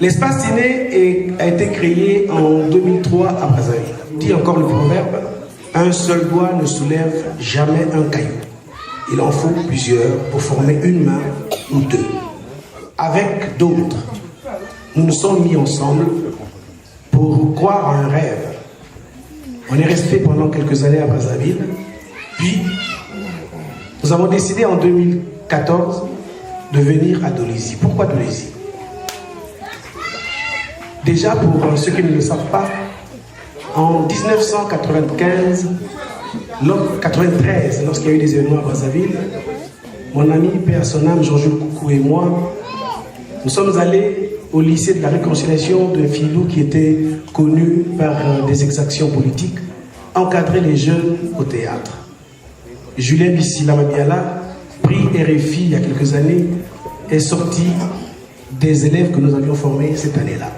L'espace ciné a été créé en 2003 à Brazzaville. Dit encore le proverbe, un seul doigt ne soulève jamais un caillou. Il en faut plusieurs pour former une main ou deux. Avec d'autres, nous nous sommes mis ensemble pour croire à un rêve. On est resté pendant quelques années à Brazzaville, puis nous avons décidé en 2014 de venir à Dolisie. Pourquoi Dolisie? Déjà, pour ceux qui ne le savent pas, en 1993, lorsqu'il y a eu des événements à Brazzaville, mon ami, paix à son âme, Jean-Jules Coucou et moi, nous sommes allés au lycée de la réconciliation de Filou, qui était connu par des exactions politiques, encadrer les jeunes au théâtre. Julien Bissila Mabiala, prix RFI il y a quelques années, est sorti des élèves que nous avions formés cette année-là.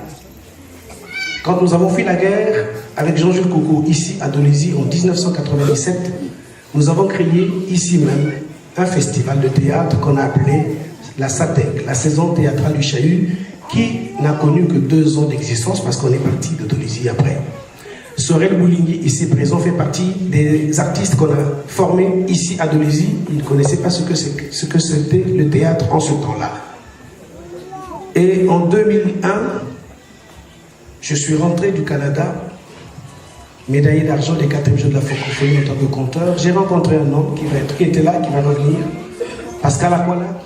Quand nous avons fait la guerre avec Jean-Jules Coucou ici à Dolisie en 1997, nous avons créé ici même un festival de théâtre qu'on a appelé la SATEC, la saison théâtrale du Chahut, qui n'a connu que 2 ans d'existence parce qu'on est parti de Dolisie après. Sorel Boulingui, ici présent, fait partie des artistes qu'on a formés ici à Dolisie. Il ne connaissait pas ce que c'était le théâtre en ce temps-là. Et en 2001, je suis rentré du Canada, médaillé d'argent des 4e Jeux de la francophonie en tant que conteur. J'ai rencontré un homme qui était là, qui va revenir, Pascal Akwala.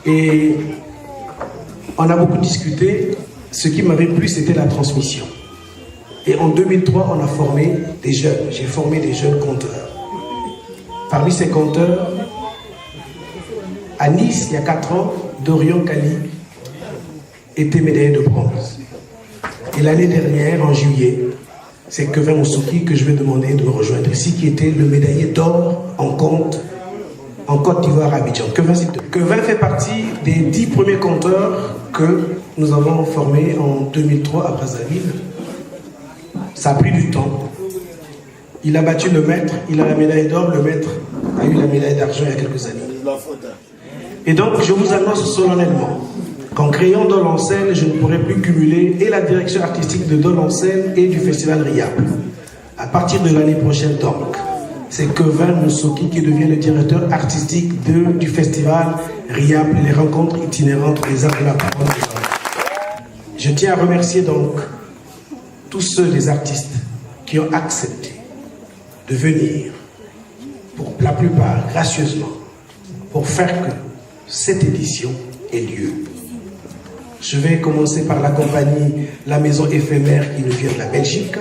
Et on a beaucoup discuté. Ce qui m'avait plu, c'était la transmission. Et en 2003, on a formé des jeunes. J'ai formé des jeunes conteurs. Parmi ces conteurs, à Nice, il y a 4 ans, Dorian Kali était médaillé de bronze. Et l'année dernière, en juillet, c'est Kevin Moussouki que je vais demander de me rejoindre ici, qui était le médaillé d'or en Côte d'Ivoire à Abidjan. Kevin fait partie des 10 premiers conteurs que nous avons formés en 2003 à Brazzaville. Ça a pris du temps. Il a battu le maître, il a la médaille d'or, le maître a eu la médaille d'argent il y a quelques années. Et donc, je vous annonce solennellement qu'en créant Dol en scène, je ne pourrai plus cumuler et la direction artistique de Dol en scène et du festival RIAP. À partir de l'année prochaine, donc, c'est Kevin Moussouki qui devient le directeur artistique du festival RIAP, les rencontres itinérantes des arts de la parole. Je tiens à remercier donc tous ceux des artistes qui ont accepté de venir, pour la plupart gracieusement, pour faire que cette édition ait lieu. Je vais commencer par la compagnie La Maison Éphémère qui nous vient de la Belgique.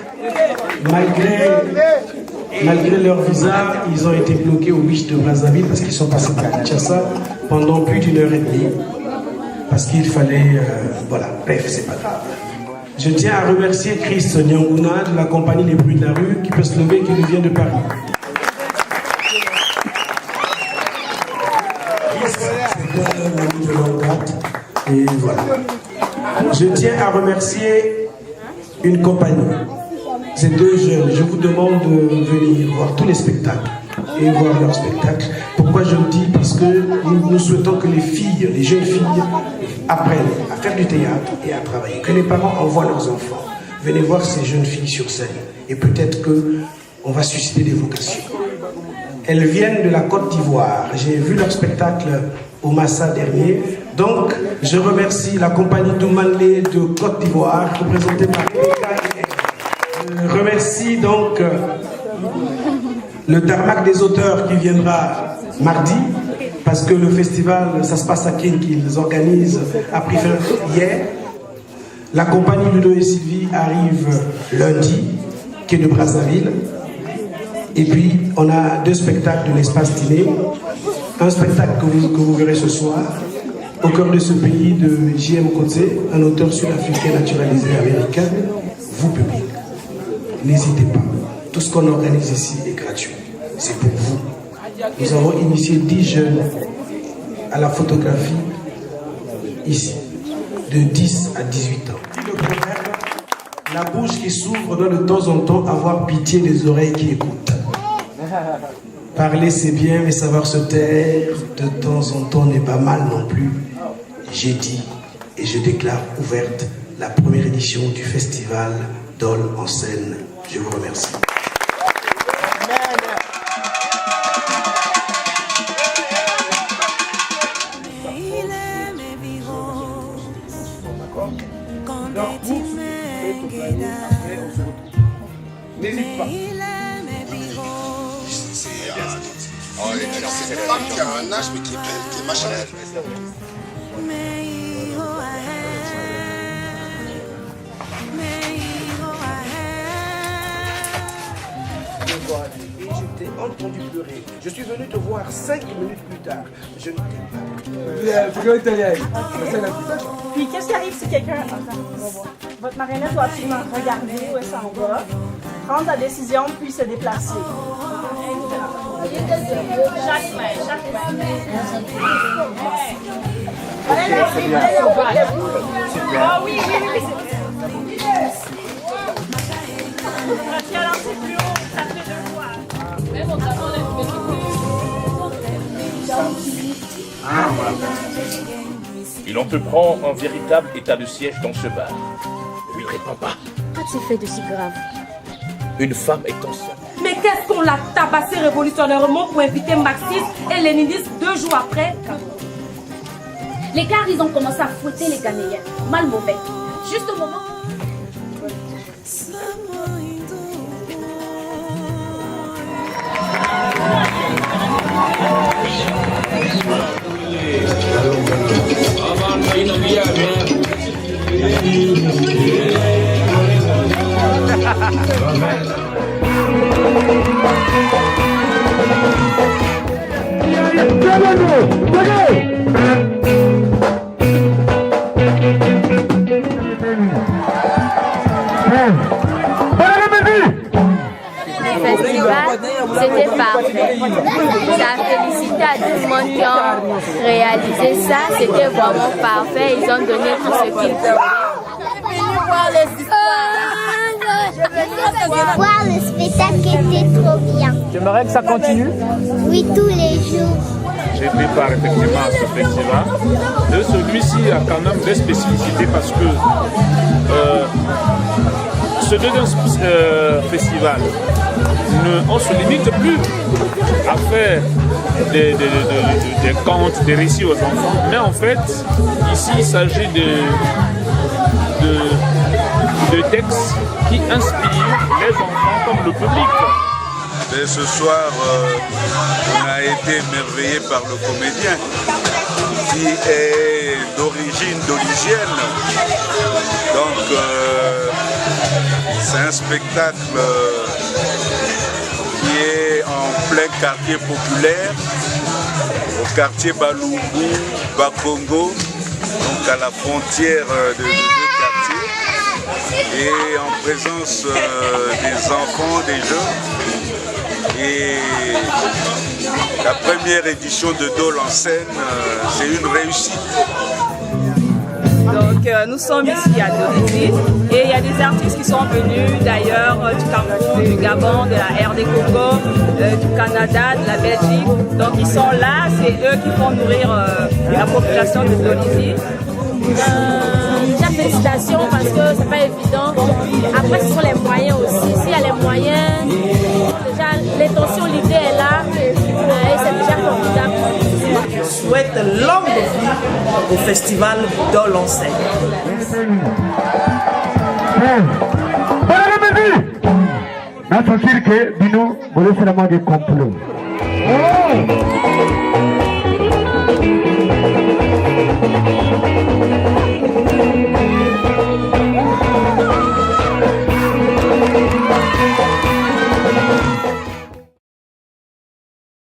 Malgré leur visa, ils ont été bloqués au beach de Brazzaville parce qu'ils sont passés par Kinshasa pendant plus d'1 heure et demie. Parce qu'il fallait... voilà, bref, c'est pas grave. Je tiens à remercier Chris Nyanguna de la compagnie Les Bruits de la Rue qui peut se lever, qui nous vient de Paris. C'est un ami de longue date. Et voilà. Je tiens à remercier une compagnie. Ces 2 jeunes, je vous demande de venir voir tous les spectacles et voir leurs spectacles. Pourquoi je le dis? Parce que nous souhaitons que les filles, les jeunes filles, apprennent à faire du théâtre et à travailler. Que les parents envoient leurs enfants. Venez voir ces jeunes filles sur scène. Et peut-être qu'on va susciter des vocations. Elles viennent de la Côte d'Ivoire. J'ai vu leur spectacle au Massa dernier. Donc, je remercie la compagnie Doumanlé de Côte d'Ivoire, représentée par je remercie donc le tarmac des auteurs qui viendra mardi, parce que le festival, ça se passe à King, qu'ils organisent, a pris fin hier. La compagnie Ludo et Sylvie arrive lundi, qui est de Brazzaville. Et puis, on a 2 spectacles de l'espace ciné. Un spectacle que vous verrez ce soir, au cœur de ce pays, de J.M. Kotze, un auteur sud-africain naturalisé américain. Vous, public, n'hésitez pas. Tout ce qu'on organise ici est gratuit. C'est pour vous. Nous avons initié 10 jeunes à la photographie ici, de 10 à 18 ans. Le proverbe, la bouche qui s'ouvre doit de temps en temps avoir pitié des oreilles qui écoutent. Parler c'est bien, mais savoir se taire de temps en temps n'est pas mal non plus. J'ai dit, et je déclare ouverte la première édition du festival Dol en scène. Je vous remercie. N'hésite pas. C'est une femme qui a un âge mais qui est machin. Et je t'ai entendu pleurer. Je suis venu te voir 5 minutes plus tard. Je ne t'ai pas. Puis qu'est-ce qui arrive si quelqu'un... Attends, on va voir. Votre marionnette doit absolument regarder où elle s'en va, prendre la décision, puis se déplacer. Ah oui, Et l'on te prend en véritable état de siège dans ce bar. Oui, réponds pas. Qu'as-tu fait de si grave? Une femme est enceinte. Mais qu'est-ce qu'on l'a tabassé révolutionnairement pour inviter marxistes et léninistes 2 jours après? Les gars, ils ont commencé à fouetter les Ghanéens. Mal mauvais. Juste au moment. C'était parfait. Ça a félicité à tout le monde qui ont réalisé ça. C'était vraiment parfait. Ils ont donné tout ce qu'ils pouvaient. Voir le spectacle était trop bien. J'aimerais que ça continue. Oui, tous les jours. J'ai pris part effectivement à ce festival. Et celui-ci a quand même des spécificités parce que ce deuxième festival, on ne se limite plus à faire des contes, des récits aux enfants, mais en fait, ici, il s'agit de textes qui inspirent les enfants comme le public. Et ce soir, on a été émerveillé par le comédien qui est d'origine doligienne. Donc, c'est un spectacle qui est en plein quartier populaire, au quartier Baloubou, Bakongo, donc à la frontière de deux quartiers, et en présence des enfants, des jeunes. Et la première édition de Dol en scène, c'est une réussite. Donc nous sommes ici à Dolisie et il y a des artistes qui sont venus d'ailleurs du Cameroun, du Gabon, de la RD Congo, du Canada, de la Belgique. Donc ils sont là, c'est eux qui font nourrir la population de Dolisie. Déjà félicitations parce que c'est pas évident. Après ce sont les moyens aussi. S'il y a les moyens, déjà l'intention, l'idée est là et c'est déjà formidable. Je souhaite longue vie au festival Dol en scène. que Bino, vous laissez la main des complots.